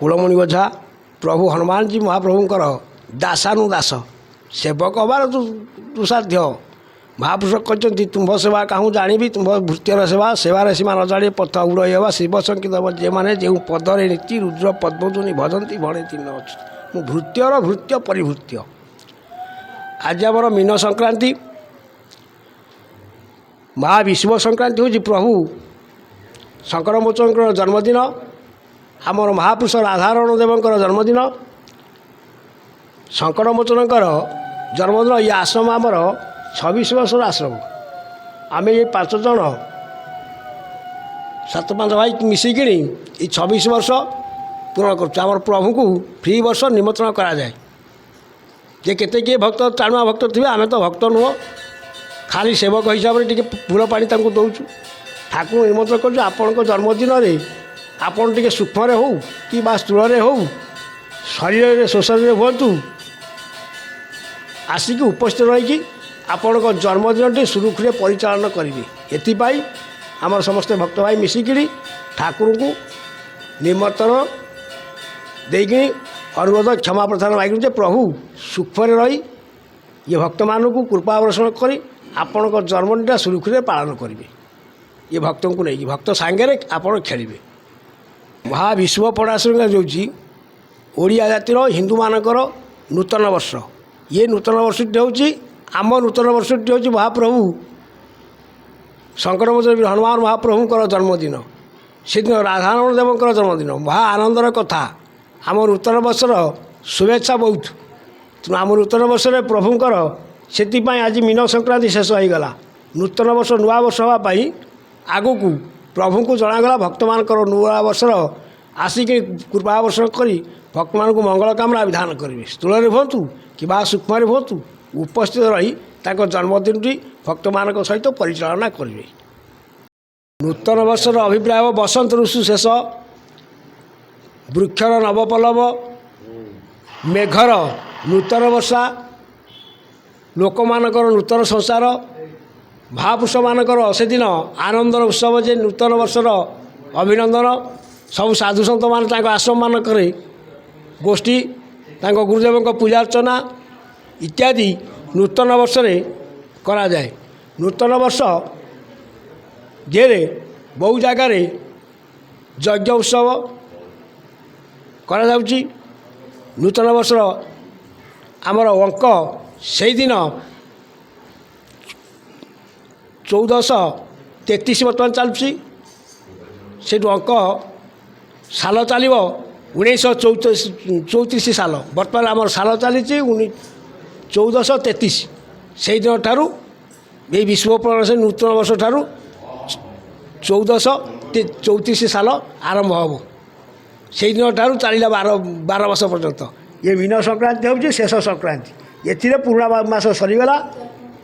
कुलमणि ओझा प्रभु हनुमान जी महाप्रभुंकर दासानुदास सेवक हबार दुसाध्य महापुरुष कहते तुम्भ सेवा कहूँ जानी तुम्भ भृत्यर सेवा सेवार सीमा न जाने पथ उड़े हवा शिव संकित जे मैंने जो पदरे नीति रुद्र पद्मधुनि भजंती भणती न मु भृत्यर भृत्य परिभृत्य। आज आमर मीन संक्रांति महाविश्व संक्रांति हूँ प्रभु शंकरमोचन जन्मदिन आमर महापुरुष राधारण देवंकर जन्मदिन शंकरमोचन जन्मदिन ये आश्रम आमर 26 वर्षर आश्रम आम ये 5 जन 7-5 भाई मिसिकी ये 26 वर्ष पूर्ण कर प्रभु को फ्री वर्ष निमंत्रण करा जाए जे केते किए भक्त टाणुआ भक्त थे आम तो भक्त नुह खाली सेवक हिसाब से फूल पा दौचु ठाकुर निमंत्रण कर जन्मदिन में आपड़ टे सूक्ष्म हो कि स्थूल हो शरीर शोषण हूँ आसिक उपस्थित रही आपण जन्मदिन टी सुरुखुरे परिचालन करेंगे एपाई आमर समस्त भक्त भाई मिसिकी ठाकुर को निमंत्रण देकी अनुरोध क्षमा प्रार्थना मांगू जे प्रभु सुखरे रही ये भक्त मानू कृपा वर्षण कर आपण जन्मदिनटा सुरुखुरे पालन करेंगे ये भक्त को नहीं भक्त सांगे आपण खेलेंगे। महाविश्व पणाश्रम जो ओडिया जातिर हिंदू मानकर नूतन वर्ष ये नूतन वर्षटी हूँ आम नूतन वर्षटी हूँ महाप्रभु शंकरमोचन हनुमान महाप्रभुंर जन्मदिन से दिन राधारण देवंकर जन्मदिन महा आनंदर कथा आम नूतन वर्षर शुभेच्छा बहुत तेणु आम नूतन वर्ष प्रभुंर से आज मीन संक्रांति शेष हो गला नूतन वर्ष नुआ वर्ष हाँपाई आगु को प्रभु को जनागला भक्त मान नुआ वर्षर आसिक कृपा वर्षण कर भक्त मान मंगल कामना विधान करेंगे स्थूल हूँ कि सूक्ष्म हूँ उपस्थित रही जन्मदिन भक्त मान सहित परिचालना करेंगे। नूतन वर्षर अभिप्राय बसंत ऋषु शेष वृक्षर नवपल्लव मेघर नूतन वर्षा लोक मानकर नूतन संसार महापुरुष मानकर से दिन आनंदर उत्सव जे नूतन वर्षर अभिनंदन सब साधु सत मान आश्रम मानक गोष्ठी गुरुदेव पूजा अर्चना इत्यादि नूतन वर्ष करा जाए। नूतन वर्ष जे बहु जगार यज्ञ उत्सव करा जाउची नूतन वर्षर आमर अंक से दिन 1433 बर्तमान चलुची से अंक साल चलो 1934 साल बर्तमान आम साल चली 1433 से दिन ठारू ये विश्व प्रणाश नूतन वर्ष ठारू 1434 साल आरंभ हम से दिन ठारू चलला 12 वर्ष पर्यंत ये मीन संक्रांति हूँ शेष संक्रांति ये पुराणा मास सरीगला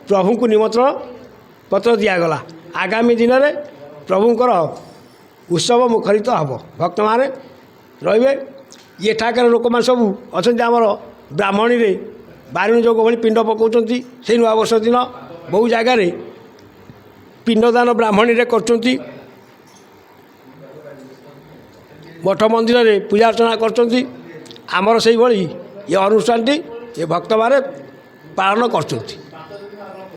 प्रभु को निमंत्रण पत्र दिगला आगामी दिन में प्रभुंर उत्सव मुखरित हम भक्त माने रे ये ठाकर लोक मैंने सब अच्छा आमर ब्राह्मणी रे बारुणी जोग भाई पिंड पकाउं से नुआ वर्ष दिन बहु जगार पिंडदान ब्राह्मणी रे कर मठ मंदिर रे पूजा अर्चना करमर से ये अनुष्ठान ये भक्त माने पालन कर।